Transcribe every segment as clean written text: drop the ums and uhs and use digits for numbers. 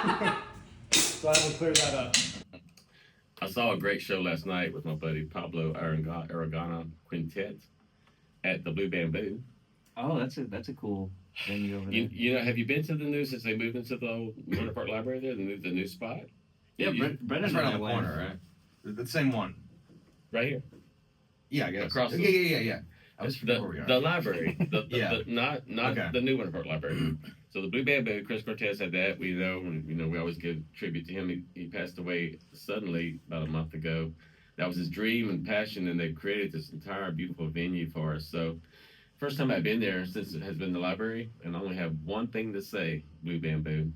Glad we cleared that up. I saw a great show last night with my buddy Pablo Aragona Quintet at the Blue Bamboo. Oh, that's a cool venue over there. You know, have you been to the new since they moved into the old Winter Park Library there, the new spot? Yeah, That's Brendan's right on the corner, right? The same one. Right here. Yeah, I guess. Across the, yeah. I was the library, not Okay. the new Winter Park Library. So the Blue Bamboo, Chris Cortez had that. We know, we always give tribute to him. He passed away suddenly about a month ago. That was his dream and passion, and they've created this entire beautiful venue for us. So, first time I've been there since it has been the library, and I only have one thing to say: Blue Bamboo.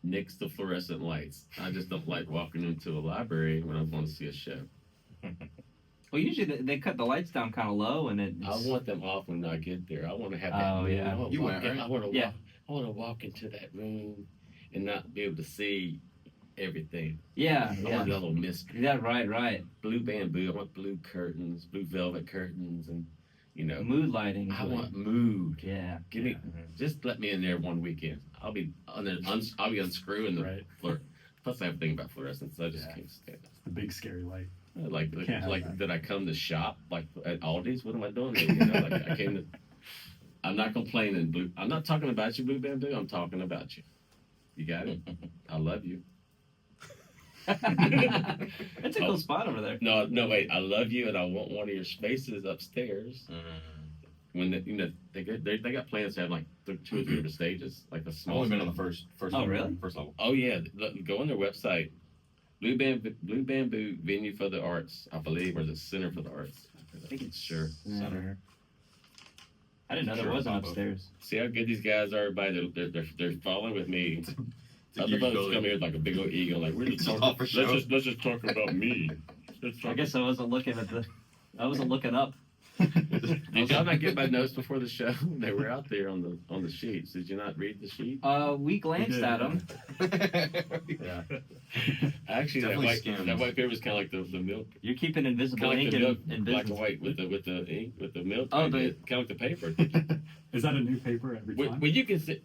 Nix the fluorescent lights. I just don't like walking into a library when I want to see a show. Well, usually they cut the lights down kind of low, and I want them off when I get there. I want to have that. Oh, yeah. I want You went, right? I want to Yeah. walk. I want to walk into that room and not be able to see everything. Yeah, I yeah. want a little mystery. Yeah, right. Blue bamboo. I want blue curtains, blue velvet curtains, and Mood lighting. I want mood. Yeah. Give me, just let me in there one weekend. I'll be unscrewing the Right. fluor. Plus, I have a thing about fluorescence. I just can't stand it. The big scary light. Like Can't have that. did I come to shop like at Aldi's? What am I doing? I came to. I'm not complaining, Blue. I'm not talking about you, Blue Bamboo. I'm talking about you. You got it. I love you. It's a cool spot over there. No, wait. I love you, and I want one of your spaces upstairs. When they got plans to have like 2 or 3 different stages, like a I've small. only been on the first Oh, level. really? First level. Oh yeah, go on their website. Blue Bamboo Venue for the Arts, I believe, or is it Center for the Arts? I think it's sure. Center. I didn't know there Sure, was one Bobo. upstairs. See how good these guys are, everybody. They're following with me. It's a Other huge folks building. come here with like a big old ego, like we're just It's all talking. for show. Let's just talk about me. I guess I wasn't looking up. Did y'all not get my notes before the show? They were out there on the sheets. Did you not read the sheet? We glanced at them. Yeah. Actually, Definitely skimmed. that white paper was kind of like the milk. You're keeping invisible Kind of like ink the milk, in black and business. white with the ink with the milk. Oh, kind of like the paper. Is that a new paper every time? Well, you can see.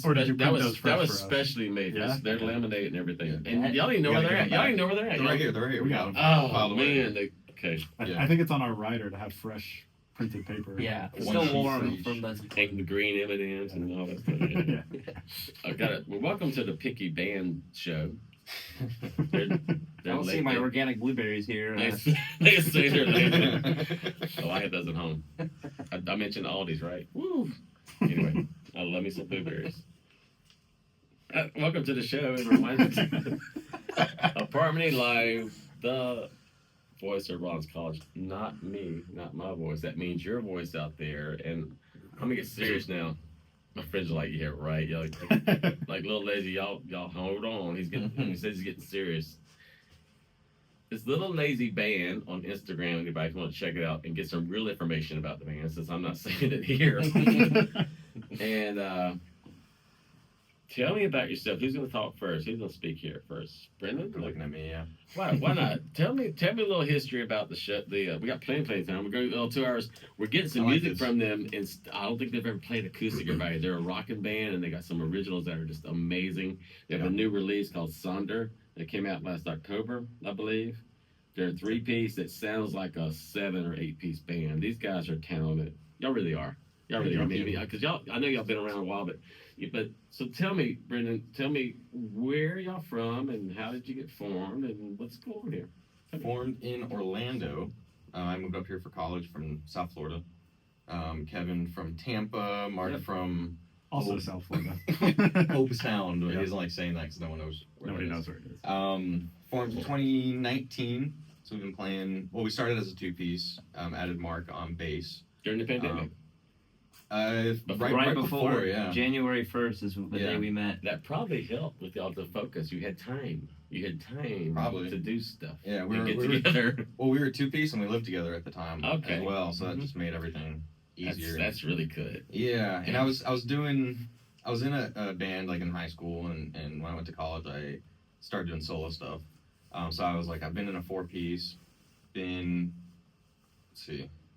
Or did you that print was those fresh that was for us? specially made. Yeah? They're laminated and everything. Yeah. And y'all didn't know We where gotta they're at. get them Y'all back. didn't know where they're at. They're right here. They're right here. We We got got them. Oh Filed away. man, okay. Yeah. I think it's on our rider to have fresh printed paper. Yeah, it's One still sheet for warm each. from the. And the green M&Ms and all that stuff. Yeah. I got it. Well, welcome to the Picky Band Show. They're I don't see my organic blueberries here. They say they're lazy. Oh, I had those at home. I mentioned Aldi's, right? Woo. Anyway, I love me some blueberries. Welcome to the show, everyone. Apartment Live, the voice of Rollins College. Not me, not my voice. That means your voice out there. And I'm gonna get serious now. My friends are like, yeah, right. Y'all, like little lazy, y'all hold on. He says he's getting serious. This little lazy band on Instagram. Anybody want to check it out and get some real information about the band, since I'm not saying it here. And tell me about yourself. Who's going to talk first? Who's going to speak here first? Brendan? You're looking at me, yeah. Why not? Tell me a little history about the show. We got plenty of time. We're going to go 2 hours. We're getting some I like music this. from them, and I don't think they've ever played acoustic. Everybody, they're a rocking band, and they got some originals that are just amazing. They have a new release called Sonder that came out last October, I believe. They're a 3-piece that sounds like a 7 or 8-piece band. These guys are talented. Y'all really are. Y'all really are. Because I know y'all been around a while, but so tell me, Brendan, where y'all from and how did you get formed and what's going on here? Formed in Orlando. I moved up here for college from South Florida. Kevin from Tampa. Mark from Also South Florida. Hope Sound. Yeah. He doesn't like saying that because no one knows where Nobody it is. knows where it is. Formed in 2019. So we've been playing. Well, we started as a 2-piece. Added Mark on bass. During the pandemic. Right before, yeah. January 1st is the day we met. That probably helped with y'all to focus. You had time. Probably. to do stuff. Yeah, we get together. Well, we were a 2-piece and we lived together at the time Okay. as well, so that just made everything easier. That's really good. Yeah, and I was in a band like in high school, and when I went to college, I started doing solo stuff. So I was like, I've been in a 4-piece, in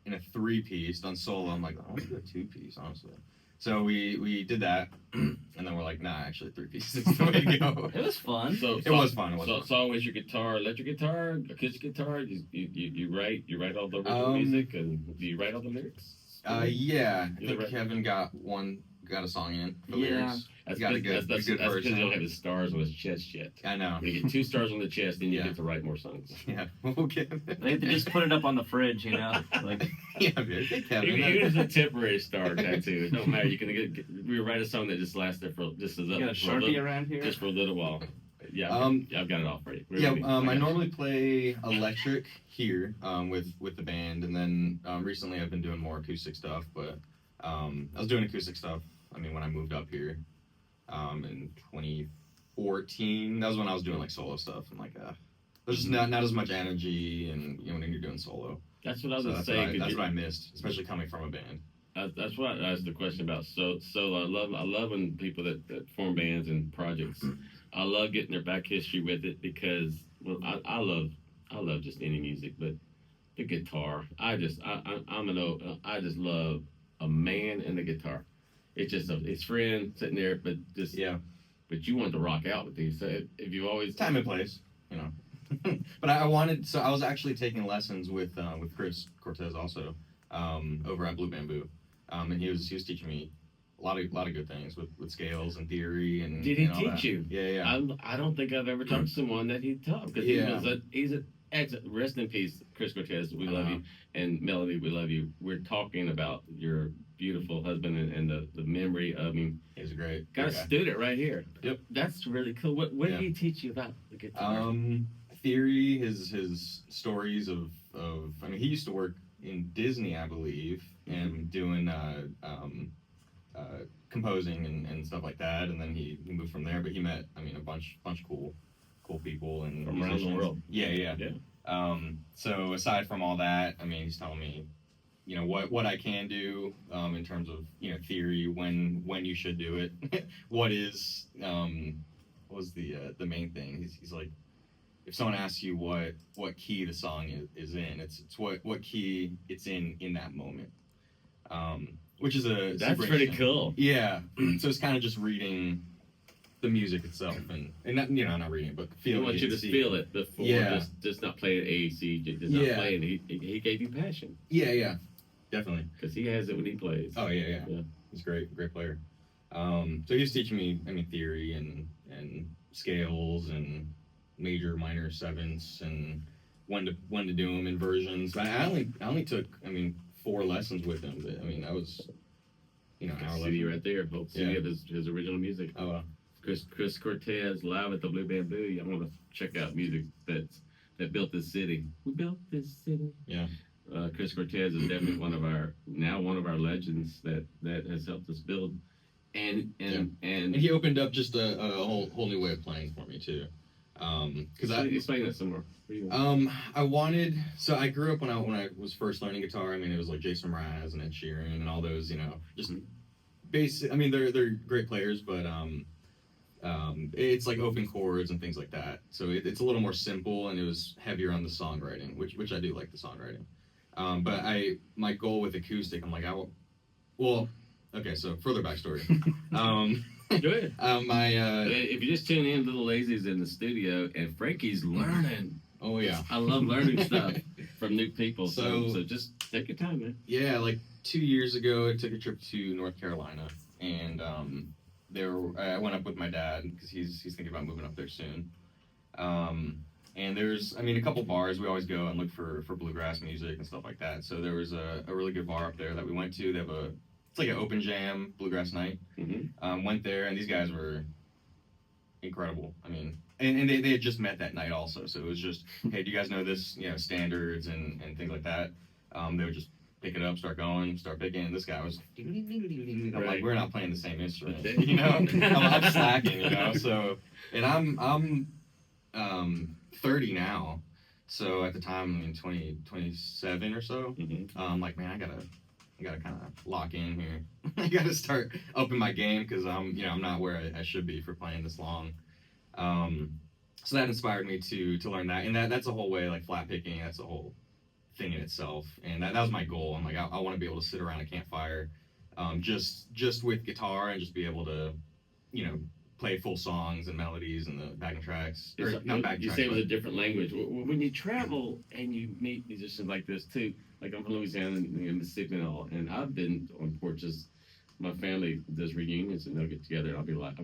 a 3-piece, done solo. I'm like, I want to do a 2-piece, honestly. So we did that, and then we're like, nah, actually 3 pieces is the way to go. It was fun. It was fun. Song with your guitar, electric guitar, acoustic guitar. You write all the original music, and do you write all the lyrics? Yeah, I think Kevin got a song in for lyrics. That's got a good because version. you don't have the stars on his chest yet. I know. When you get 2 stars on the chest, then you get to write more songs. Yeah, okay. They have to just put it up on the fridge, you know. Like, yeah, okay, Kevin. Even if it's a temporary star tattoo, it don't matter. You can rewrite a song that just lasts there for just you got a Sharpie around here? just for a little while. Yeah, I've got it all for you. I normally play electric here with the band, and then recently I've been doing more acoustic stuff. But I was doing acoustic stuff. I mean, when I moved up here in 2014, that was when I was doing like solo stuff, and like there's just not as much energy, and when you're doing solo. That's what I was saying. That's what I missed, especially coming from a band. That's what I asked the question about. So I love when people that form bands and projects. I love getting their back history with it because I love just any music, but the guitar. I just love a man and the guitar. It's just his friend sitting there, but just But you wanted to rock out with these. So if you always time and place, But I wanted, so I was actually taking lessons with Chris Cortez also over at Blue Bamboo, and he was teaching me a lot of good things with scales and theory and. Did he teach you? Yeah. I don't think I've ever talked to someone that he taught because he's an excellent. Rest in peace, Chris Cortez. We love you, and Melody, we love you. We're talking about your beautiful husband and the memory of him. He's a great. Got a student right here. Yep. That's really cool. What did he teach you about the guitar? Theory, his stories of I mean, he used to work in Disney, I believe, and doing composing and stuff like that, and then he moved from there. But he met, I mean, a bunch of cool people and from around the world. Yeah. So aside from all that, I mean, he's telling me, what I can do in terms of theory, when you should do it, what was the main thing? He's like, if someone asks you what key the song is in, it's what key it's in that moment, which is that's pretty cool. Yeah, so it's kind of just reading the music itself and not, not reading it, but feeling. I want you to feel it before just not playing AAC, just not playing. He gave you passion. Yeah, definitely. Because he has it when he plays. Oh yeah. He's a great player. So he was teaching me, I mean, theory and scales and major, minor sevenths and when to do them, inversions. But I only took, I mean, 4 lessons with him. But I mean, that was, an hour CD right there. Whole CD of his original music. Oh wow. Chris Cortez live at the Blue Bamboo. I want to check out music that built this city. We built this city. Yeah. Chris Cortez is definitely one of our legends that has helped us build. And he opened up just a whole new way of playing for me too. Explain that some more. I grew up when I was first learning guitar. I mean, it was like Jason Mraz and Ed Sheeran and all those, just basic. I mean, they're great players, but it's like open chords and things like that. So it's a little more simple, and it was heavier on the songwriting, which I do like the songwriting. But my goal with acoustic, I'm like, okay, so further backstory. Go ahead. If you just tune in, Little Lazy's in the studio, and Frankie's learning. Oh yeah, I love learning stuff from new people. So just take your time, man. Yeah, like 2 years ago, I took a trip to North Carolina, and I went up with my dad because he's thinking about moving up there soon. And there's, I mean, a couple bars we always go and look for bluegrass music and stuff like that. So there was a really good bar up there that we went to. They have it's like an open jam bluegrass night. Mm-hmm. Went there, and these guys were incredible. I mean, and they had just met that night also. So it was just, hey, do you guys know this, standards and things like that? They would just pick it up, start picking. And this guy was, I'm like, we're not playing the same instrument, I'm slacking, So, and I'm 30 now. So at the time, I mean, 27 or so. Mm-hmm. I'm like, man, I gotta kind of lock in here. I gotta start upping my game because I'm not where I should be for playing this long. So that inspired me to learn that, and that's a whole way, like flat picking. That's a whole thing in itself, and that was my goal. I'm like, I want to be able to sit around a campfire, just with guitar and just be able to, play full songs and melodies and the backing tracks. Or not backing You tracks, say it was but- a different language. When you travel and you meet musicians like this too, like I'm from Louisiana and Mississippi and all, and I've been on porches. My family does reunions and they'll get together. And I'll be like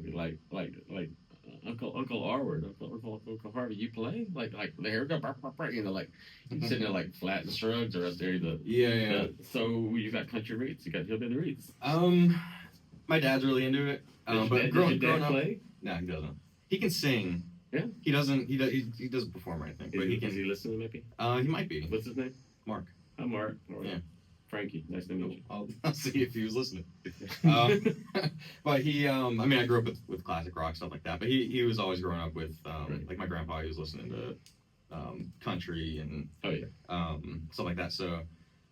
Uncle Arward, Uncle Harvey, you play like there we go, like you sitting there like flat and shrugs or up there. Yeah. So you got country roots, you got hillbilly roots. My dad's really into it. Does But your growing dad up, play? no, he doesn't. He can sing. Yeah. He doesn't. He doesn't perform or anything. But he Is can. he listening maybe? He might be. What's his name? Mark. I'm Mark. Yeah. Frankie, nice to meet you. I'll see if he was listening. But he, I grew up with classic rock stuff like that. But he was always growing up with, Right. like my grandpa. He was listening to country and Oh yeah. stuff like that. So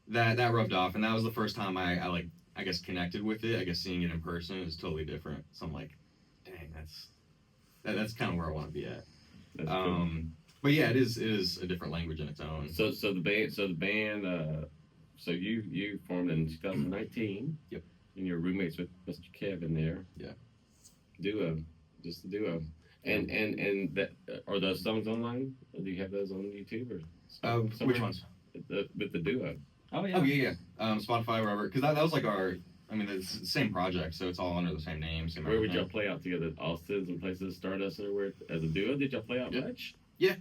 that rubbed off, and that was the first time I guess connected with it. I guess seeing it in person is totally different. So I'm like, dang, that's kind of where I want to be at. That's cool. But yeah, it is a different language in its own. So the band. So you formed in 2019. Yep. And you're roommates with Mr. Kevin there. Yeah. Duo, just a duo. And that are those songs online? Do you have those on YouTube or? somewhere? Which ones? With the duo. Oh yeah. Oh yeah. Spotify, wherever. Because that was like our. It's the same project, so it's all under the same name. Same Where would everything. y'all play out together? Austin's and places, Stardust, or where as a duo? Did y'all play out Yeah. much? Yeah.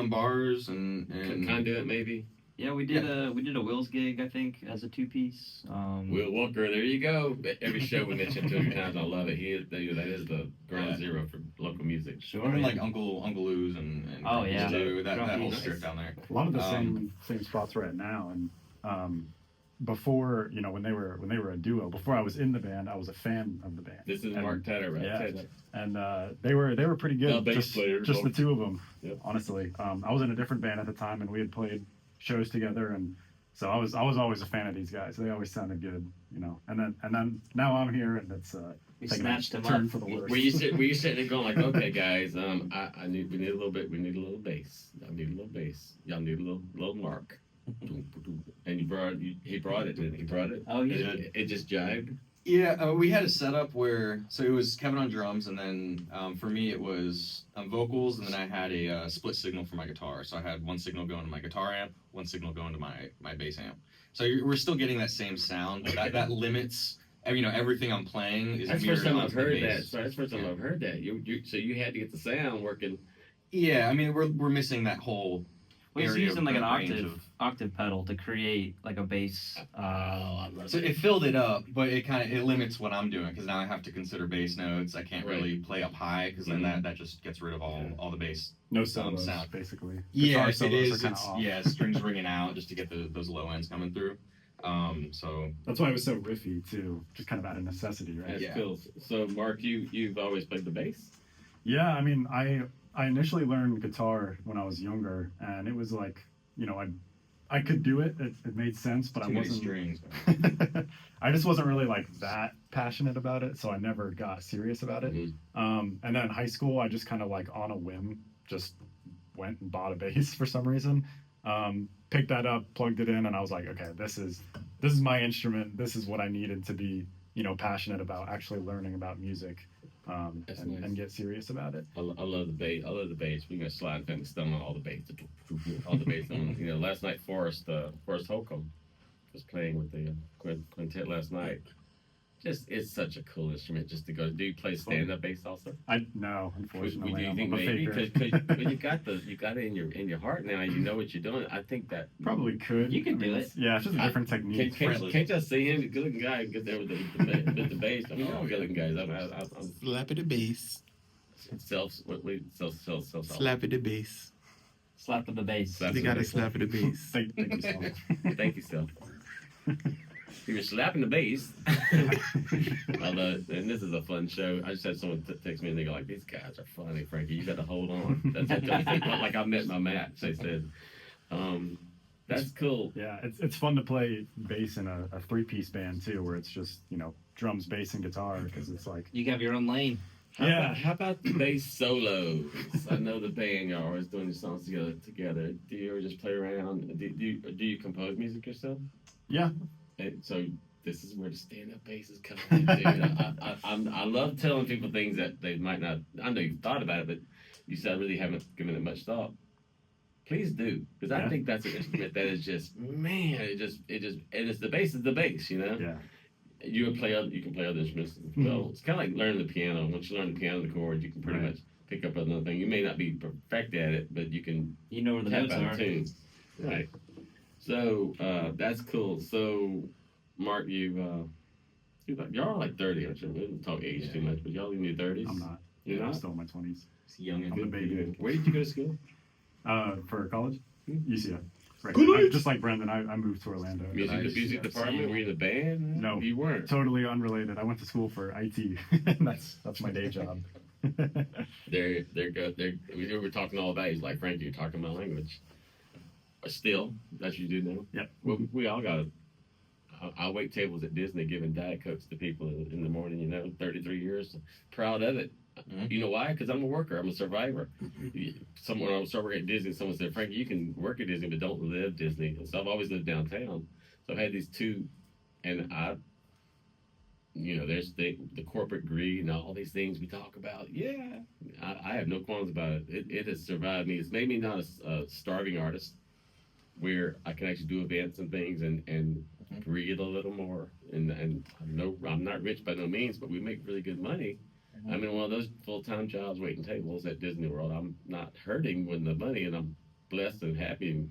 Bars and Conduit maybe. Yeah, we did a Will's gig, I think, as a 2-piece. Will Walker, there you go. Every show we mention 2 times, I love it. That is the ground zero for local music. Sure. Even like Uncle Lou's and Oh, yeah. Stu, that whole Nice. strip down there. A lot of the Um, same spots we're at now, and before when they were a duo, before I was in the band, I was a fan of the band. This is And- Mark Tedder, right? Yeah. Tedder. And they were pretty good. The bass just player, just the two of them. Yep. Honestly, I was in a different band at the time, and we had played shows together, and so I was always a fan of these guys. They always sounded good, And then now I'm here, and it's We taking snatched a him turn up. for the worse. Were you sitting there going like, okay, guys, we need a little bit. We need a little bass. Y'all need a little bass. Y'all need a little Mark. And he brought it. Didn't he? Brought it. Oh yeah. It just jived. Yeah, we had a setup where it was Kevin on drums, and then for me it was vocals, and then I had a split signal for my guitar. So I had one signal going to my guitar amp, one signal going to my bass amp. So we're still getting that same sound, but that limits. Everything I'm playing is That's the mirrored first time I've onto the heard that. bass. Sorry, that's the first time Yeah. I've heard that. So you had to get the sound working. Yeah, we're missing that whole. We was area using like an range of- octave pedal to create like a bass. So it filled it up, but it limits what I'm doing because now I have to consider bass notes. I can't Right. really play up high because then that just gets rid of all the bass. No solos, sound. basically. Yeah, Guitar it solos is. are kinda It's, off. yeah, strings ringing out just to get those low ends coming through. So That's why it was so riffy too, just kind of out of necessity, right? That's Yeah. cool. So Mark, you've always played the bass. Yeah, I initially learned guitar when I was younger, and it was like, I could do it. It made sense, but too I many wasn't. strings. I just wasn't really like that passionate about it, so I never got serious about it. Mhm. And then in high school, I just kind of like on a whim just went and bought a bass for some reason. Picked that up, plugged it in, and I was like, okay, this is my instrument. This is what I needed to be, passionate about actually learning about music, That's and, nice. and get serious about it. I love the bass. I love the bass. We're gonna slide and stumble on all the bass. All the bass. And, last night Forrest Holcomb was playing with the quintet last night. It's such a cool instrument just to go. Do you play stand up bass also? No, Would unfortunately, you I'm think a maybe faker. because you got it in your heart now. You know what you're doing. I think that Probably could. You can do it's- Yeah, it's just a different technique. Can't y'all see him? Good looking guy get there with the bass. I mean, you're all good looking guys. I'm Slap at the bass. self. Slap at the bass. Slap of the bass. Slap. They gotta slap at the bass. Thank you so much. Thank you, Sel. If you're slapping the bass, and this is a fun show. I just had someone text me and they go like, "These guys are funny, Frankie. You got to hold on." That's like I met my match. They said, "That's cool." Yeah, it's fun to play bass in a 3-piece band too, where it's just drums, bass, and guitar, because it's like You have your own lane. How about the bass solos? I know the band y'all always doing these songs together. Do you ever just play around? Do you compose music yourself? yeah, So this is where the stand-up bass is coming in, dude. I love telling people things that they might not. I know you've thought about it, but you said I really haven't given it much thought. Please do, because I think that's an instrument that is just, man, it just, and it's the bass is the bass, you know. Yeah. You can play other instruments as well. It's kind of like learning the piano. Once you learn the piano, the chords, you can pretty much pick up another thing. You may not be perfect at it, but you can. You know where the tap notes out are. a tune. Right. So that's cool. So, Mark, y'all are like 30, aren't you? We don't talk age too much, but y'all in your 30s. I'm not. You're I'm not? still in my 20s. It's young and I'm a good. baby. Where did you go to school? For college, UCF. Right. College? Just like Brendan, I moved to Orlando. Music Nice. music department? Were you in the band? No. You weren't. Totally unrelated. I went to school for IT. that's my day job. There go. We were talking all about. He's like, Frankie, you're talking my language. But still, that's what you do now. Yep. Well, we all got it. I wait tables at Disney giving Diet Cokes to people in the morning. 33 years, proud of it. Mhm. You know why? Because I'm a worker. I'm a survivor. When I started working at Disney, someone said, Frankie, you can work at Disney, but don't live Disney. And so I've always lived downtown. So I've had these two, and there's the corporate greed and all these things we talk about. Yeah, I have no qualms about it. It has survived me. It's made me not a starving artist, where I can actually do events and things and breathe a little more. And I'm not rich by no means, but we make really good money. I'm in one of those full-time jobs waiting tables at Disney World. I'm not hurting with the money, and I'm blessed and happy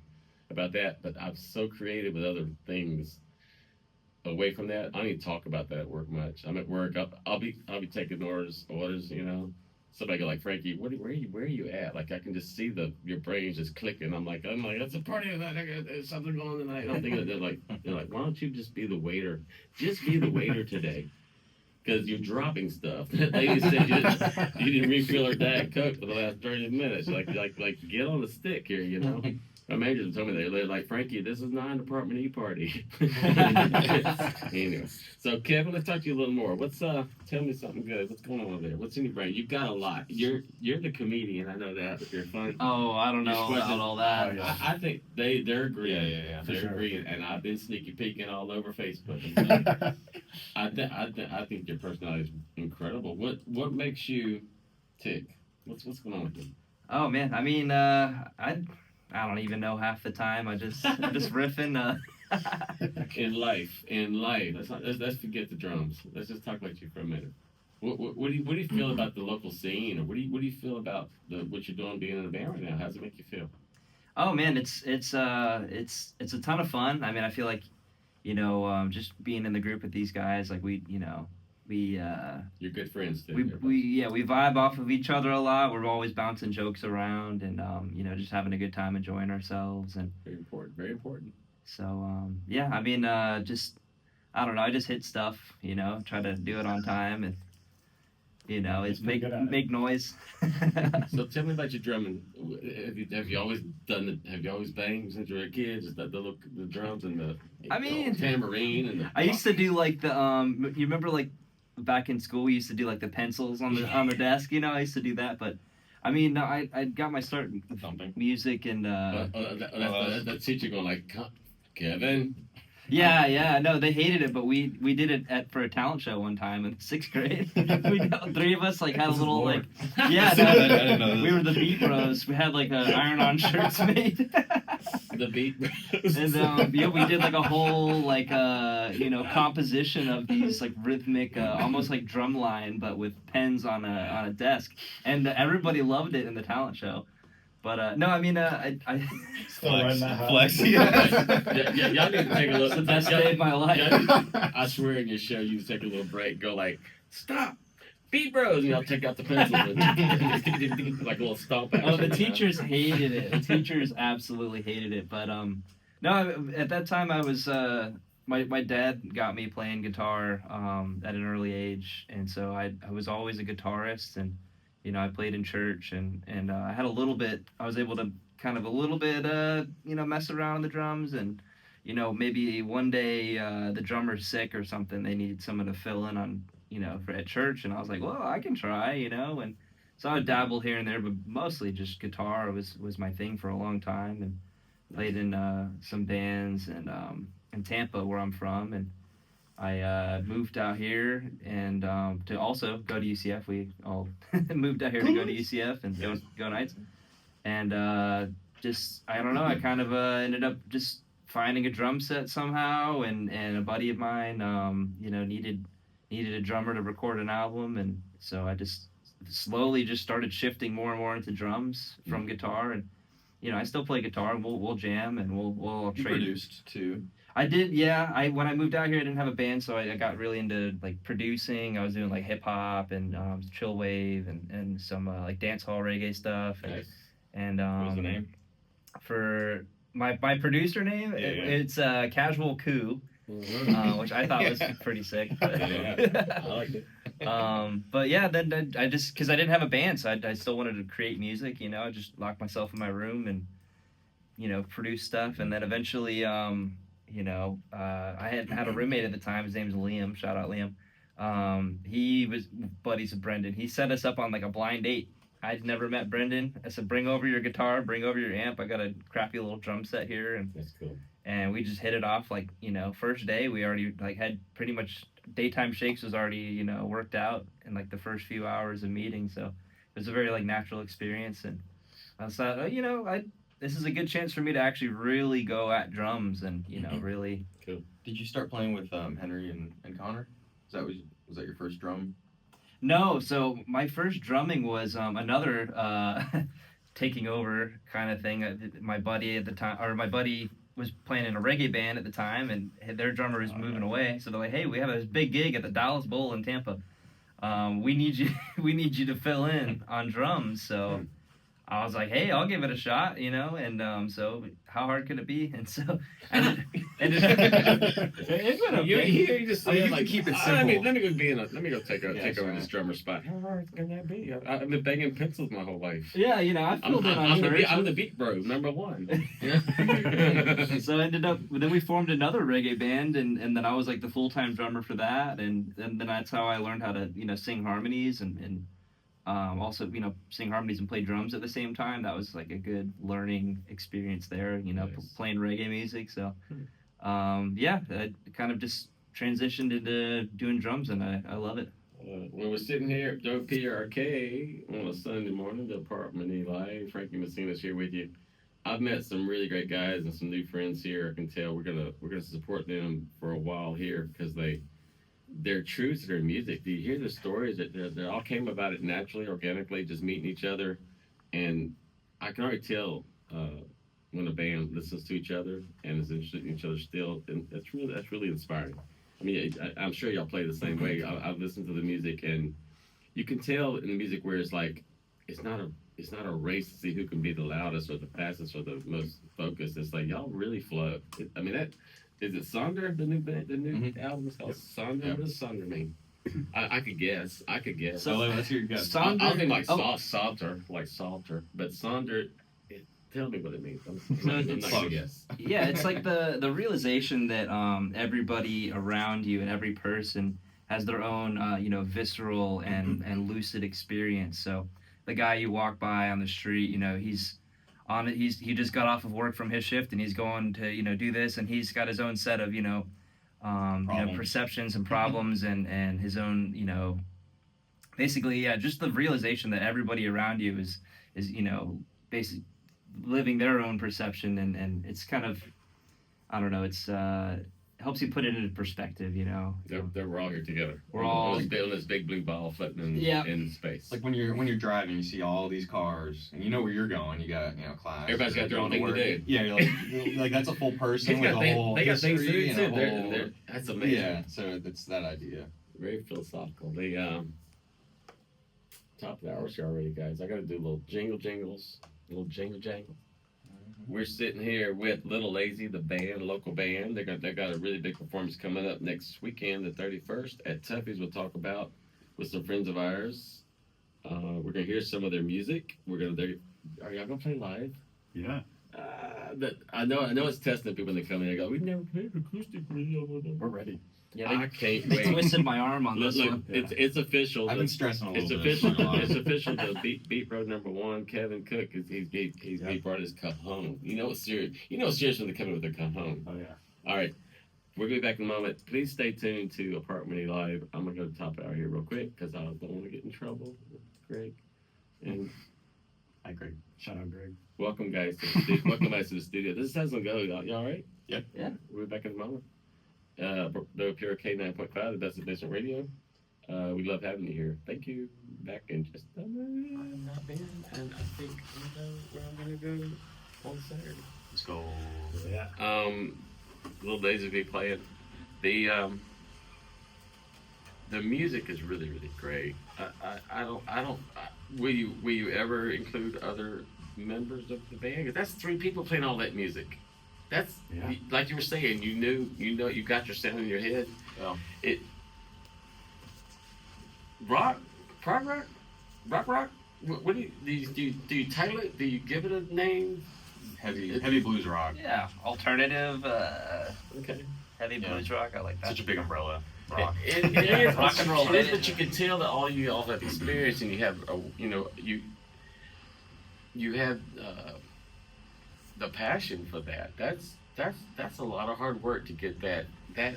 about that. But I'm so creative with other things away from that. I don't even talk about that at work much. I'm at work. I'll be taking orders. Somebody go like, Frankie, where are you at? Like, I can just see your brain just clicking. I'm like, that's a party tonight. There's something going on tonight. I'm thinking they're like, why don't you just be the waiter? Just be the waiter today. Because you're dropping stuff. That lady said you didn't refill her Diet Coke for the last 30 minutes. Like get on the stick here, you know. My manager told me they're like, Frankie, this is not an apartment party. Anyway, so Kevin, let's talk to you a little more. Tell me something good. What's going on over there? What's in your brain? You've got a lot. You're the comedian. I know that. But you're fun. Oh, I don't know about all that. Oh, yeah. I think they're agreeing. Yeah. They're sure. agreeing, and I've been sneaky peeking all over Facebook. I think your personality is incredible. What makes you tick? What's going on with you? Oh man, I mean, I don't even know half the time. I'm just riffing. In life, let's forget the drums. Let's just talk about you for a minute. What do you feel about the local scene, or what do you feel about what you're doing being in a band right now? How does it make you feel? Oh man, it's a ton of fun. I mean, I feel like, just being in the group with these guys, like we You're good friends too. we vibe off of each other a lot. We're always bouncing jokes around and just having a good time, enjoying ourselves. And very important, very important. so I mean, I just hit stuff, try to do it on time, and it's pretty good at it. make noise. So tell me about your drumming. Have you always have you always banged since you were a kid? Just the drums and the tambourine and the I used to do like the you remember like back in school we used to do like the pencils on the desk, I used to do that. But I mean, I got my start in Thumping. music and that teacher going like, Kevin. yeah, no, they hated it, but we did it for a talent show one time in 6th grade. Three of us like had a little like I didn't know this. we were the Beat Bros. We had like iron-on shirts made. The beat. And we did like a whole like composition of these like rhythmic almost like drum line but with pens on a desk, and everybody loved it in the talent show. But no, I mean I Still running that house. Flex. Yeah, y'all need to take a it's the little. best day of my life. I swear in your show you take a little break, go like, stop, Beat Bros, and y'all take out the pencil and like a little stomp action. Oh, the teachers hated it. The teachers absolutely hated it. But no, at that time I was my dad got me playing guitar at an early age, and so I was always a guitarist, and I played in church, and I had a little bit. I was able to kind of a little bit mess around on the drums, and maybe one day the drummer's sick or something, they need someone to fill in on at church, and I was like, well, I can try, and so I would dabble here and there, but mostly just guitar was my thing for a long time, and played in some bands and in Tampa where I'm from, and I moved out here and to also go to UCF. We all moved out here to go to UCF and go Knights. And just I don't know. I kind of ended up just finding a drum set somehow, and a buddy of mine, needed a drummer to record an album, and so I just slowly just started shifting more and more into drums from guitar, and I still play guitar, and we'll jam, and we'll You trade. produced too. I did, yeah. When I moved out here, I didn't have a band, so I got really into like producing. I was doing like hip hop and chill wave and some like dance hall reggae stuff. Nice. And What was the name? For my producer name, it's Casual Coup, which I thought was pretty sick. But, Yeah, I liked it. but yeah, then I just because I didn't have a band, so I still wanted to create music. I just locked myself in my room and produce stuff, and then eventually I had a roommate at the time. His name was Liam. Shout out Liam. He was buddies with Brendan. He set us up on like a blind date. I'd never met Brendan. I said, bring over your guitar, bring over your amp. I got a crappy little drum set here. And That's cool. and we just hit it off like, first day we already like had pretty much daytime shakes was already, worked out in like the first few hours of meeting. So it was a very like natural experience. And I thought, this is a good chance for me to actually really go at drums and, really. Cool. Did you start playing with Henry and Connor? Was that your first drum? No, so my first drumming was another taking over kind of thing. My buddy was playing in a reggae band at the time, and their drummer was moving away. So they're like, "Hey, we have this big gig at the Dallas Bowl in Tampa. We need you. We need you to fill in on drums." So I was like, "Hey, I'll give it a shot," And so how hard could it be? And so It's been okay. You just say, like, keep it Let me simple. go take over this drummer spot. How hard can that be? I've been banging pencils my whole life. yeah, I filled in on church. I'm the beat bro, number one. So I ended up. Then we formed another reggae band, and then I was like the full-time drummer for that, and then that's how I learned how to sing harmonies and also sing harmonies and play drums at the same time. That was like a good learning experience there. Nice. Playing reggae music. So I kind of just transitioned into doing drums, and I love it. When we're sitting here at WPRK on a Sunday morning, the apartment Eli, Frankie Messina is here with you. I've met some really great guys and some new friends here. I can tell we're gonna support them for a while here because they're true to their music. Do you hear the stories that they all came about it naturally, organically, just meeting each other, and I can already tell when a band listens to each other and is interested in each other still, and that's really inspiring. I mean, I'm sure y'all play the same way. I've listened to the music, and you can tell in the music where it's like it's not a race to see who can be the loudest or the fastest or the most focused. It's like y'all really flow. I mean that. Is it Sonder, the new album is called Sonder? Yep. What does Sonder mean? I could guess. So let's hear your guess. Sonder- I think like oh. Salter, but Sonder. Tell me what it means. I'm not Close. gonna guess. Yeah, it's like the realization that everybody around you and every person has their own visceral and lucid experience. So the guy you walk by on the street, he just got off of work from his shift and he's going to do this, and he's got his own set of perceptions and problems and his own basically just the realization that everybody around you is basically living their own perception, and it's kind of, I don't know, it's helps you put it into perspective, We're all here together. We're all on this big blue ball floating in space. Like when you're driving, you see all these cars, and you know where you're going. You got class. Everybody's got their own thing to do. Yeah, you're like that's a full person with a whole they got things to do history and too. a whole. That's amazing. Yeah, so it's that idea. Very philosophical. The top of the hour show already, guys. I got to do a little jingles, a little jingle jangle. We're sitting here with Little Lazy, the band, local band. They got a really big performance coming up next weekend, the 31st at Tuffy's. We'll talk about with some friends of ours. We're gonna hear some of their music. Are y'all gonna play live? Yeah. I know it's testing people when they come in. They go, "We've never played acoustically." We're ready. Yeah, I can't they wait. twisted my arm on this Look, one. it's official. I've been stressing a It's little official. bit. It's official. The beat bro number one, Kevin Cook, he brought his cajon. You know it's serious. You know it's serious when they come in with their cajon. Oh yeah. All right, We'll be back in a moment. Please stay tuned to Apartment Live. I'm gonna go to the top hour here real quick because I don't want to get in trouble with Greg. And Hi, Greg. Shout out, Greg. welcome, guys. Welcome guys to the studio. This is Hasn't Go. Y'all all right? Yep. Yeah. We'll be back in a moment. WPRK 91.5, the best of business radio. We love having you here. Thank you. Back in just a minute. I'm not been, and I think I know where I'm gonna go on Saturday. Let's go. Yeah. Little Days will be playing. The music is really, really great. Will you ever include other members of the band? 'Cause that's 3 people playing all that music. That's Yeah. like you were saying. You got your sound in your head. Yeah. Rock. What do you title it? Do you give it a name? Heavy blues rock. Yeah, alternative, Okay. heavy Yeah. blues rock. I like that. Such a big umbrella. Rock. It Yeah, is rock and roll. It is, but you can tell that all have experience, and you have you have the passion for that. That's a lot of hard work to get that. I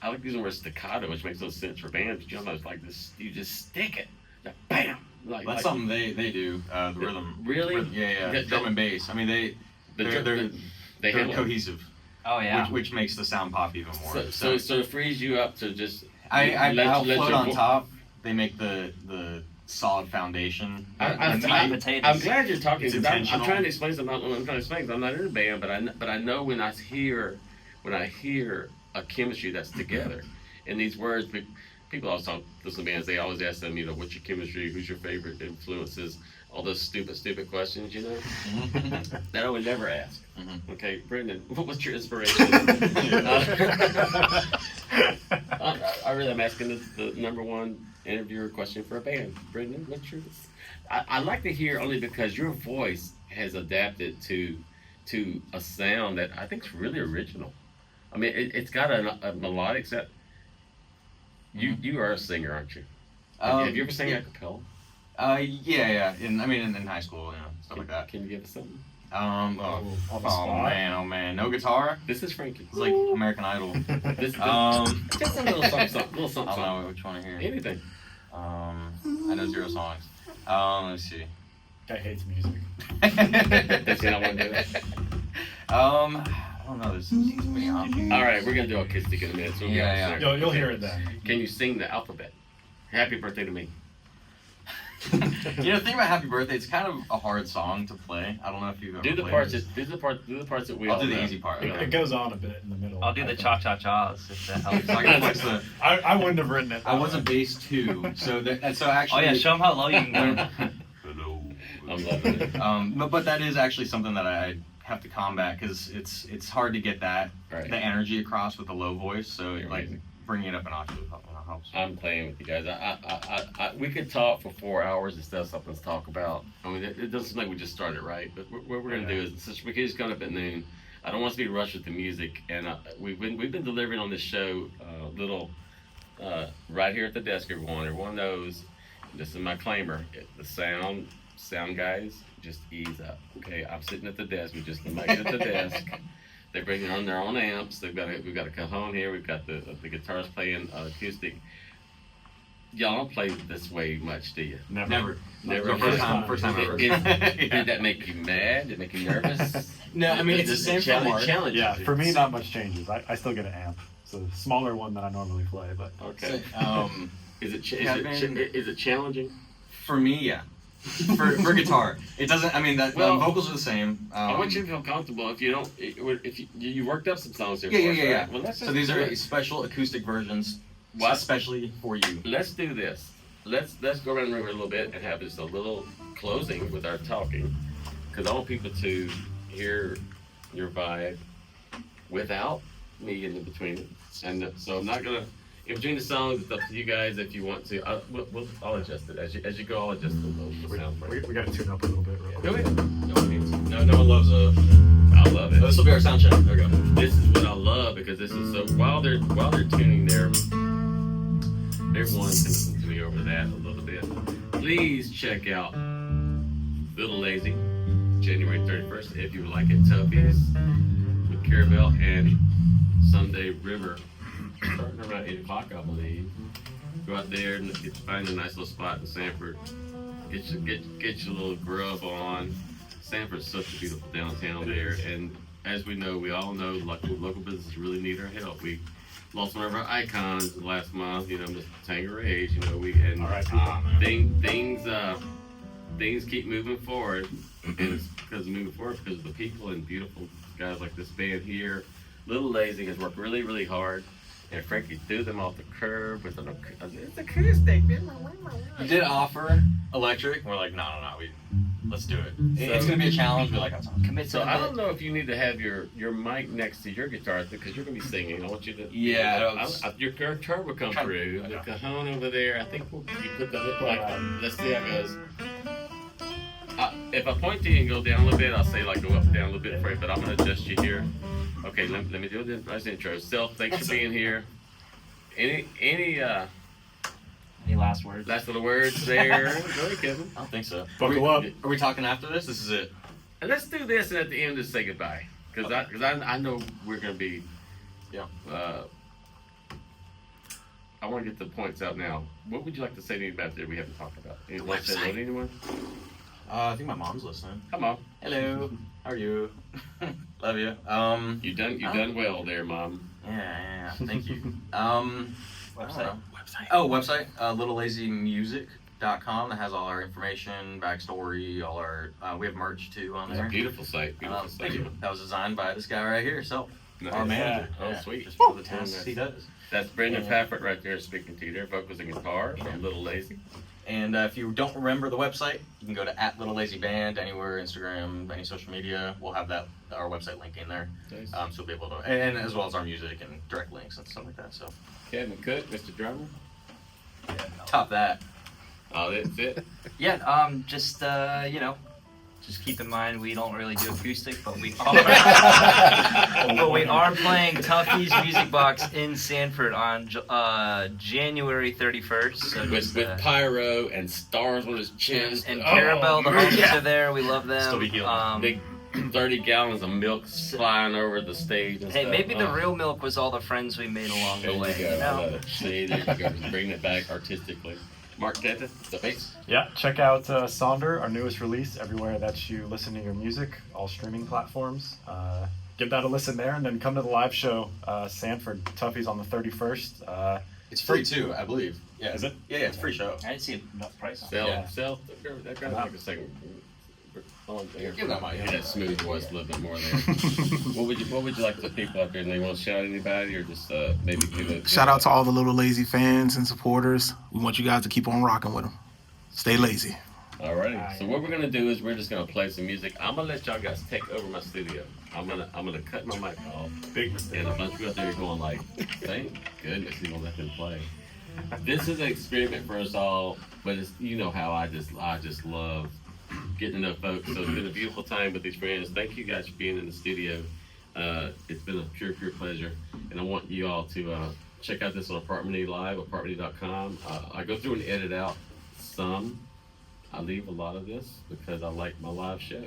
like using the word staccato, which makes no sense for bands. But it's like this. You just stick it, like, bam. That's something they do. The rhythm. Really? Yeah. Drum and bass. I mean, they're handle it. cohesive. Oh yeah. Which makes the sound pop even more. So it frees you up to just. I'll let float your on vo- top. They make the solid foundation. I'm Potatoes. glad you're talking. It's 'Cause I'm intentional. trying to explain something. I'm trying to explain. 'Cause I'm not in a band, but I know when I hear a chemistry that's together, and these words. People always talk to some bands. They always ask them, what's your chemistry? Who's your favorite influences? All those stupid questions, that I would never ask. Mhm. Okay, Brendan, what's your inspiration? I really am asking the number one interviewer question for a band. Brendan, what's your? I like to hear only because your voice has adapted to a sound that I think is really original. I mean, it's got a melodic set. You are a singer, aren't you? Have you ever sang a cappella? Yeah. In high school, stuff like that. Can you give us something? On the Oh spot. man, no guitar. This is Frankie. It's like American Idol. This, Just a little something, I don't know which one to hear. Anything. I know 0 songs. Let's see. Guy hates music. Does he not want to do it? I don't know. There's so many options. All right, we're gonna do acoustic in a minute. So we'll get Yeah. on there. You'll hear it then. Can you sing the alphabet? Happy birthday to me. The thing about Happy Birthday, it's kind of a hard song to play. I don't know if you've ever Do the played parts. it. Do the parts that we. I'll all do the know. easy part. It goes on a bit in the middle. I'll do I the think. cha-cha-chas if that helps. So I can flex the. I wouldn't have written it. I was a bass 2, so actually. Oh yeah, show them how low you can go. Hello. I'm loving it. But that is actually something that I have to combat because it's hard to get the Right. energy across with a low voice. So You're like amazing. bringing it up an octave helps. I'm playing with you guys. We could talk for 4 hours and still have something to talk about. I mean, it doesn't seem like we just started right. But what we're gonna do is, since we just got up at noon, I don't want us to be rushed with the music. And we've been delivering on this show right here at the desk. Everyone knows. This is my claimer. The sound guys, just ease up. Okay, I'm sitting at the desk with just the mic at the desk. They bring on their own amps. We've got a cajon here. We've got the guitars playing acoustic. Y'all don't play this way much, do you? Never. Never. First time ever. Did that make you mad? Did it make you nervous? No, I mean it's the same for Mark. challenge. Yeah, for me, not much changes. I still get an amp. It's a smaller one than I normally play, but Okay. Is it challenging? For me, yeah. For guitar, it doesn't. I mean, Well, vocals are the same. I want you to feel comfortable. If you don't, if you worked up some songs here. Yeah. for us, right? Well, let's So just these do are it. special acoustic versions, What? especially for you. Let's do this. Let's go around the room a little bit and have just a little closing with our talking, because I want people to hear your vibe without me in between it. And so I'm not gonna. In between the songs, it's up to you guys if you want to. I'll adjust it as you go. I'll adjust the sound for you. we got to tune up a little bit real Go quick. ahead. No one loves I love it. This will be our sound check. There we go. This is what I love because this is so. While they're tuning there, everyone can listen to me over that a little bit. Please check out Little Lazy, January 31st. If you would like it, Tubbies with Carabelle and Sunday River, starting around 8 o'clock, I believe. Go out there and find a nice little spot in Sanford. Get your little grub on. Sanford's such a beautiful downtown there, and as we all know, local businesses really need our help. We lost one of our icons last month, Mr. Tangerage, things keep moving forward, and it's because of the people and beautiful guys like this band here. Little Lazy has worked really, really hard, and Frankie threw them off the curb with it's acoustic. He did offer electric. We're like, no, let's do it. It's gonna be a challenge. We're like, Commit So to I it. don't know if you need to have your mic next to your guitar because you're gonna be singing. I want you to. Yeah, Your guitar will come through. The cajon over there. I think you put the hook like. Let's see how it goes. If I point to you and go down a little bit, I'll say like go up and down a little bit for you. But I'm gonna adjust you here. Okay, let me do the nice intro. Self, thanks for being here. Any last words? last little words there? Go ahead, Kevin. I don't think so. Buckle up. Are we talking after this? This is it. And let's do this, and at the end, just say goodbye. Because I know we're going to be. Yeah. I want to get the points out now. What would you like to say to me about that we haven't talked about? You want to say hello to anyone? I think my mom's listening. Come on. Hello. How are you? Love you. You done well there, Mom. Yeah. Thank you. Website. Oh, website. LittleLazyMusic.com. That has all our information, backstory, all our. We have merch too on It's a there. beautiful site. Beautiful Thank site. you. That was designed by this guy right here. So Nice. our manager. Oh, Yeah, sweet. Just for the tasks he does. That's Brendan Yeah. Pafford right there speaking to you there, vocals and guitar from Little Lazy. And if you don't remember the website, you can go to @LittleLazyBand anywhere, Instagram, any social media. We'll have our website link in there, Nice. so you'll be able to, and as well as our music and direct links and stuff like that. So Kevin Cook, Mr. Drummer. top that. Oh, that's it. Yeah, just just keep in mind we don't really do acoustic, but we are playing Tuffy's Music Box in Sanford on January 31st. So with pyro and stars on his chest. and Carabelle, the homies are there. We love them. Still be healing. Big 30 gallons of milk flying over the stage and Hey, stuff. maybe the real milk was all the friends we made along There the you way. go. You know? See, there you go. Bringing it back artistically. Mark Teta, the bass. Yeah, check out Sonder, our newest release, everywhere that you listen to your music, all streaming platforms. Give that a listen there, and then come to the live show, Sanford. Tuffy's on the 31st. It's free too, I believe. Yeah. Is it? Yeah, it's a free show. I didn't see enough price on it. Sell. That guy's like a second. Give that mic. Hear that smooth voice a little bit more there. What would you like the people out there? And they want to shout at anybody or just maybe give it? Shout out to all the Little Lazy fans and supporters. We want you guys to keep on rocking with them. Stay lazy. Alrighty. So what we're gonna do is we're just gonna play some music. I'm gonna let y'all guys take over my studio. I'm gonna cut my mic off. Big mistake. And a bunch of you out there are going like, thank goodness you gonna let them play. This is an experiment for us all, but it's how I just love getting to know folks. So it's been a beautiful time with these friends. Thank you guys for being in the studio. It's been a pure pleasure. And I want you all to check out this on Apartment Live, apartment.com. I go through and edit out some. I leave a lot of this because I like my live show.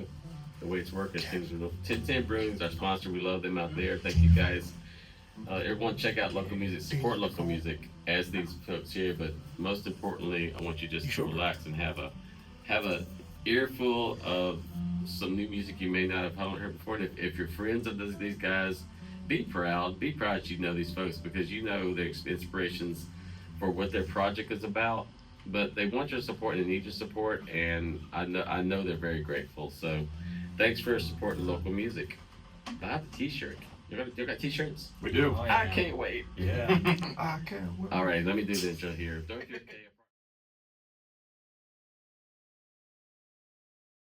The way it's working, things are 10 Brewing's our sponsor. We love them out there. Thank you guys. Everyone check out local music, support local music as these folks here, but most importantly, I want you just to relax and have a earful of some new music you may not have heard before. And if you're friends of these guys, be proud that you know these folks because you know their inspirations for what their project is about. But they want your support and they need your support, and I know they're very grateful. So thanks for supporting local music. I have a t-shirt. You got t-shirts? We do. Oh, yeah. I can't wait. Yeah. I can't wait. All right, let me do the intro here.